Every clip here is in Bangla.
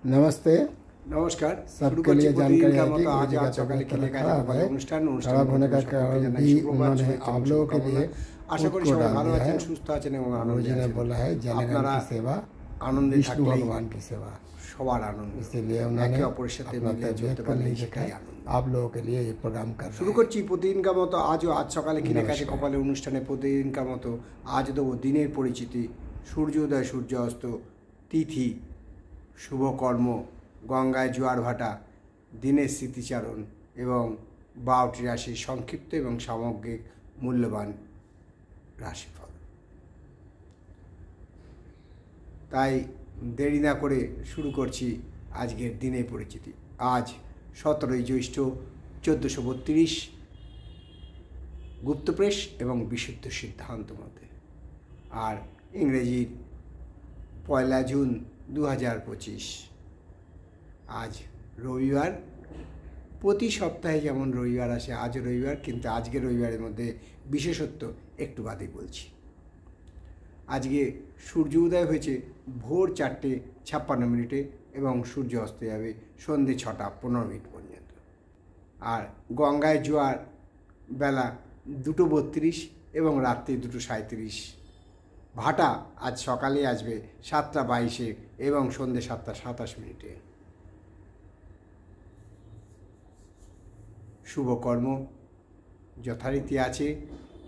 नमस्ते। नमस्कार। सबके लिए जानकारी है कि आज सकाले किले खराब है, खराब होने का कारण भी उन्होंने आप लोगों के लिए आशा करी को सबाई डाल भालो दिया है। आছেন সুস্থ আছেন এবং गुरु আনন্দে जी ने আছেন। बोला है जलगन की सेवा आनंदे विष्णु থাকলেই भगवान की सेवा, সবার আনন্দ। इसीलिए उन्होंने একে অপরের সাথে अपना মিলে तबीयत চলতে को পারলে नहीं সেটাই देखा। আনন্দ। आप लोगों के लिए ये प्रोग्राम कर रहे শুরু हैं। করছি প্রতিদিনকার মতো আজও আজ সকালে কি লেখা আছে নমস্কার। কপালে অনুষ্ঠানে প্রতিদিনকার মতো আজ দেবো দিনের পরিচিতি, সূর্যোদয় সূর্যাস্ত, তিথি, শুভকর্ম, গঙ্গায় জোয়ার ভাটা, দিনের স্মৃতিচারণ এবং 12টি রাশির সংক্ষিপ্ত এবং সামগ্রিক মূল্যবান রাশিফল। তাই দেরি না করে শুরু করছি আজকের দিনের পরিচিতি। আজ 17ই জ্যৈষ্ঠ 1432 গুপ্তপ্রেস এবং বিশুদ্ধ সিদ্ধান্ত মতে, আর ইংরেজির 1 জুন 2025। আজ রবিবার। প্রতি সপ্তাহে যেমন রবিবার আসে আজও রবিবার, কিন্তু আজকে রবিবারের মধ্যে বিশেষত্ব একটু বাদে বলছি। আজকে সূর্য উদয় হয়েছে ভোর 4:56 এবং সূর্য অস্ত যাবে সন্ধ্যে 6:15 পর্যন্ত। আর গঙ্গায় জোয়ার বেলা 2:32 এবং রাত্রি 2:37। ভাটা আজ সকালে আসবে 7:22 এবং সন্ধ্যে 7:27। শুভকর্ম যথারীতি আছে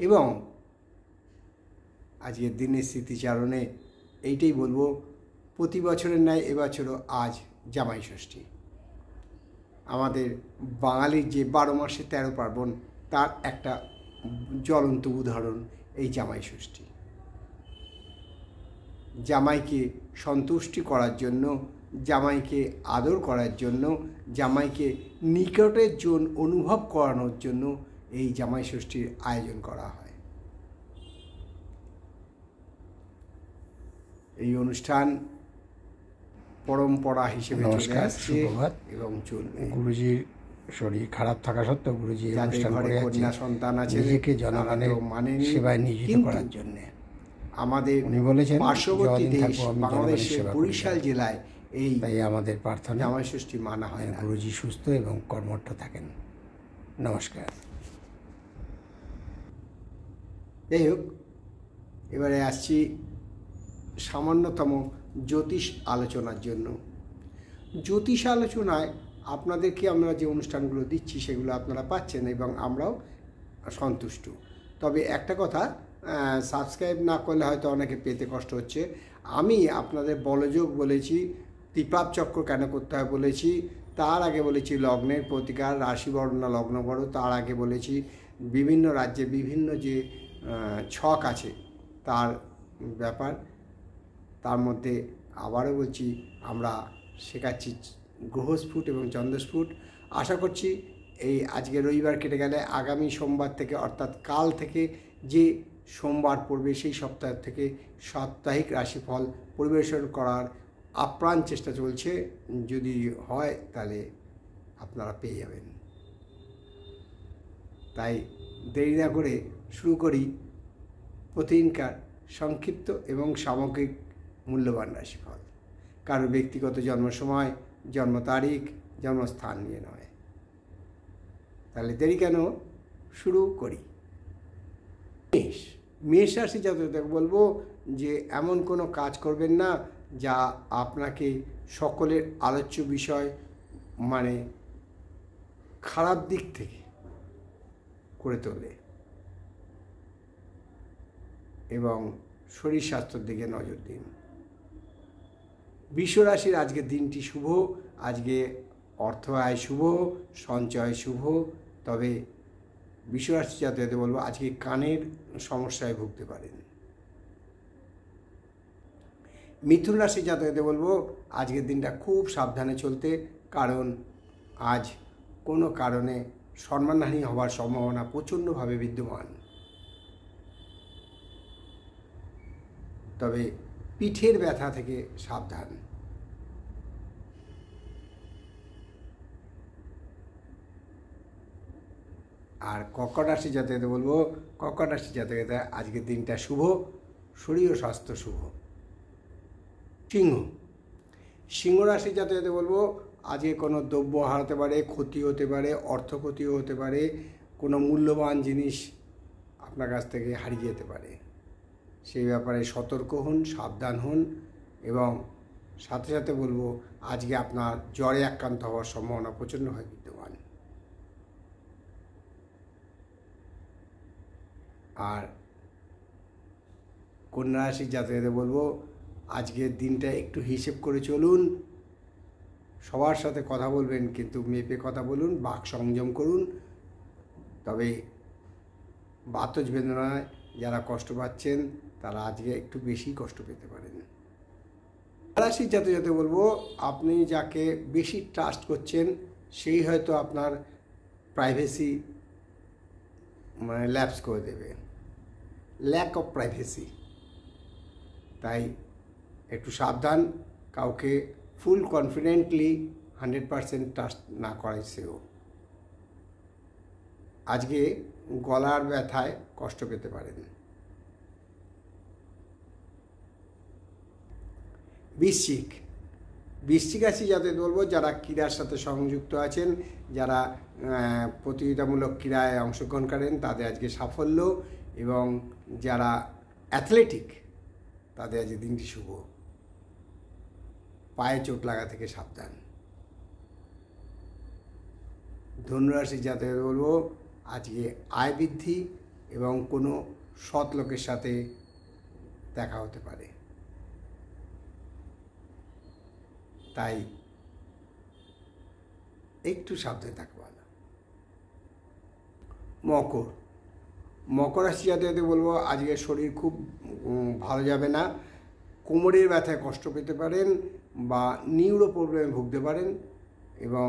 এবং আজকের দিনের স্মৃতিচারণে এইটাই বলবো, প্রতি বছরের ন্যায় এবছরও আজ জামাই ষষ্ঠী। আমাদের বাঙালির যে 12 মাসে 13 পার্বণ, তার একটা জ্বলন্ত উদাহরণ এই জামাই ষষ্ঠী। জামাইকে সন্তুষ্টি করার জন্য, জামাইকে আদর করার জন্য, জামাইকে নিকটের জন অনুভব করানোর জন্য এই জামাই ষষ্ঠীর আয়োজন করা হয়। এই অনুষ্ঠান পরম্পরা হিসেবে চলে আসছে এবং চলবে। গুরুজির শরীর খারাপ থাকা সত্ত্বেও গুরুজি অনুষ্ঠান করে কন্যা সন্তান আছে, নিজেকে জনগণের সেবায় নিয়োজিত করার জন্য। আমাদের উনি বলেছেন পার্শ্ববর্তী দেশ বাংলাদেশের বরিশাল জেলায় এই তাই আমাদের প্রার্থনা জামাই ষষ্ঠী মানা হয় না। গুরুজি সুস্থ এবং কর্মঠ থাকেন। নমস্কার। যাই হোক, এবারে আসছি সামান্যতম জ্যোতিষ আলোচনার জন্য। জ্যোতিষ আলোচনায় আপনাদেরকে আমরা যে অনুষ্ঠানগুলো দিচ্ছি সেগুলো আপনারা পাচ্ছেন এবং আমরাও সন্তুষ্ট। তবে একটা কথা, সাবস্ক্রাইব না করলে হয়তো অনেকে পেতে কষ্ট হচ্ছে। আমি আপনাদের বলযোগ বলেছি, ত্রিপাপ চক্র কেন করতে হয় বলেছি, তার আগে বলেছি লগ্নের প্রতিকার, রাশি বর্ণনা লগ্ন বড়, তার আগে বলেছি বিভিন্ন রাজ্যে বিভিন্ন যে ছক আছে তার ব্যাপার। তার মধ্যে আবারও বলছি আমরা শেখাচ্ছি গ্রহস্ফুট এবং চন্দ্রস্ফুট। আশা করছি এই আজকে রবিবার কেটে গেলে আগামী সোমবার থেকে, অর্থাৎ কাল থেকে যে সোমবার পড়বে সেই সপ্তাহ থেকে সাপ্তাহিক রাশিফল পরিবেশন করার আপ্রাণ চেষ্টা চলছে। যদি হয় তাহলে আপনারা পেয়ে যাবেন। তাই দেরি না করে শুরু করি প্রতিদিনকার সংক্ষিপ্ত এবং সামগ্রিক মূল্যবান রাশিফল। কারো ব্যক্তিগত জন্ম সময়, জন্ম তারিখ, জন্মস্থান নিয়ে নয়। তাহলে দেরি কেন, শুরু করি। মেষ রাশি জাতকদের বলবো যে এমন কোনো কাজ করবেন না যা আপনাকে সকলের আলোচ্য বিষয় মানে খারাপ দিক থেকে করে তোলে এবং শরীর স্বাস্থ্যের দিকে নজর দিন। বৃষ রাশির আজকের দিনটি শুভ। আজকে অর্থ আয় শুভ, সঞ্চয় শুভ। তবে বৃষ রাশি জাতকদের বলবো আজকে কানের সমস্যায় ভুগতে পারেন। মিথুন রাশি জাতকদের বলবো আজকের দিনটা খুব সাবধানে চলতে, কারণ আজ কোনো কারণে সম্মানহানি হওয়ার সম্ভাবনা প্রচণ্ডভাবে বিদ্যমান। তবে পিঠের ব্যথা থেকে সাবধান। আর কর্কট রাশি জাতকদের বলবো, কর্কট রাশি জাতকদের আজকের দিনটা শুভ, শরীর ও স্বাস্থ্য শুভ। সিংহ, সিংহ রাশি জাতকদের বলবো আজকে কোনো দ্রব্য হারাতে পারে, ক্ষতি হতে পারে, অর্থ ক্ষতিও হতে পারে, কোনো মূল্যবান জিনিস আপনার কাছ থেকে হারিয়ে যেতে পারে। সেই ব্যাপারে সতর্ক হন, সাবধান হন এবং সাথে সাথে বলবো আজকে আপনার জ্বরে আক্রান্ত হওয়ার সম্ভাবনা প্রচণ্ডভাবে বিদ্যমান। আর কন্যা রাশির জাতকদের বলবো আজকের দিনটা একটু হিসেব করে চলুন, সবার সাথে কথা বলবেন কিন্তু মেপে কথা বলুন, বাক সংযম করুন, তবে বাতজ বেদনায় যারা কষ্ট পাচ্ছেন তারা আজকে একটু বেশি কষ্ট পেতে পারেন। রাশির জাতক বলবো আপনি যাকে বেশি ট্রাস্ট করছেন সেই হয়তো আপনার প্রাইভেসি ল্যাপস করে দেবে, ল্যাক অফ প্রাইভেসি। তাই একটু সাবধান, কাউকে ফুল কনফিডেন্টলি 100% ট্রাস্ট না করাই সেও। আজকে গলার ব্যথায় কষ্ট পেতে পারেন। বৃশ্চিক রাশি যাদের বলবো যারা ক্রীড়ার সাথে সংযুক্ত আছেন, যারা প্রতিযোগিতামূলক ক্রীড়ায় অংশগ্রহণ করেন তাদের আজকে সাফল্য, এবং যারা অ্যাথলেটিক তাদের আজকে দিনটি শুভ। পায়ে চোট লাগা থেকে সাবধান। ধনুরাশি জাতকদের বলবো আজকে আয় বৃদ্ধি এবং কোনো সৎ লোকের সাথে দেখা হতে পারে, তাই একটু সাবধানে থাকা ভালো। মকর রাশি জাতকদের বলবো আজকে শরীর খুব ভালো যাবে না, কোমরের ব্যথায় কষ্ট পেতে পারেন বা নিউরো প্রবলেমে ভুগতে পারেন এবং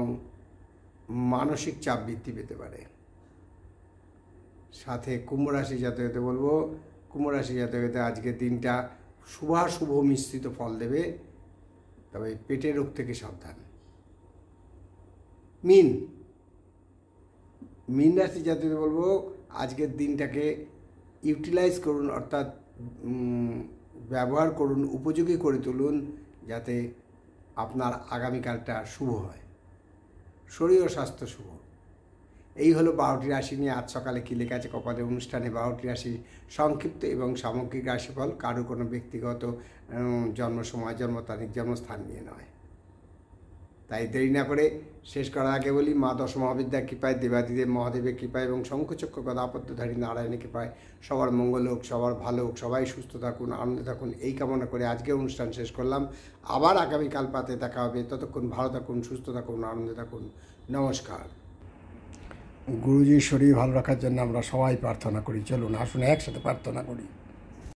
মানসিক চাপ বৃদ্ধি পেতে পারে। সাথে কুম্ভ রাশি জাতকদের বলবো কুম্ভ রাশি জাতকদের আজকের দিনটা শুভাশুভ মিশ্রিত ফল দেবে, তবে পেটের রোগ থেকে সাবধান। মীন রাশি জাতকদের বলবো আজকের দিনটাকে ইউটিলাইজ করুন, অর্থাৎ ব্যবহার করুন, উপযোগী করে তুলুন যাতে আপনার আগামীকালটা শুভ হয়, শরীর ও স্বাস্থ্য শুভ। এই হলো 12টি রাশি নিয়ে আজ সকালে কী লেখা আছে কপালের অনুষ্ঠানে 12টি রাশি সংক্ষিপ্ত এবং সামগ্রিক রাশিফল, কারো কোনো ব্যক্তিগত জন্ম সময়, জন্ম তারিখ, জন্মস্থান নিয়ে নয়। তাই দেরি না করে শেষ করার আগে বলি, মা দশ মহাবিদ্যার কৃপায়, দেবাদিদেব মহাদেবের কৃপায় এবং শঙ্খচক্র গদাপদ্মধারী নারায়ণের কৃপায় সবার মঙ্গল হোক, সবার ভালো হোক, সবাই সুস্থ থাকুন, আনন্দে থাকুন, এই কামনা করে আজকের অনুষ্ঠান শেষ করলাম। আবার আগামীকাল পাতে দেখা হবে। ততক্ষণ ভালো থাকুন, সুস্থ থাকুন, আনন্দে থাকুন। নমস্কার। গুরুজির শরীর ভালো রাখার জন্য আমরা সবাই প্রার্থনা করি। চলুন আসুন একসাথে প্রার্থনা করি।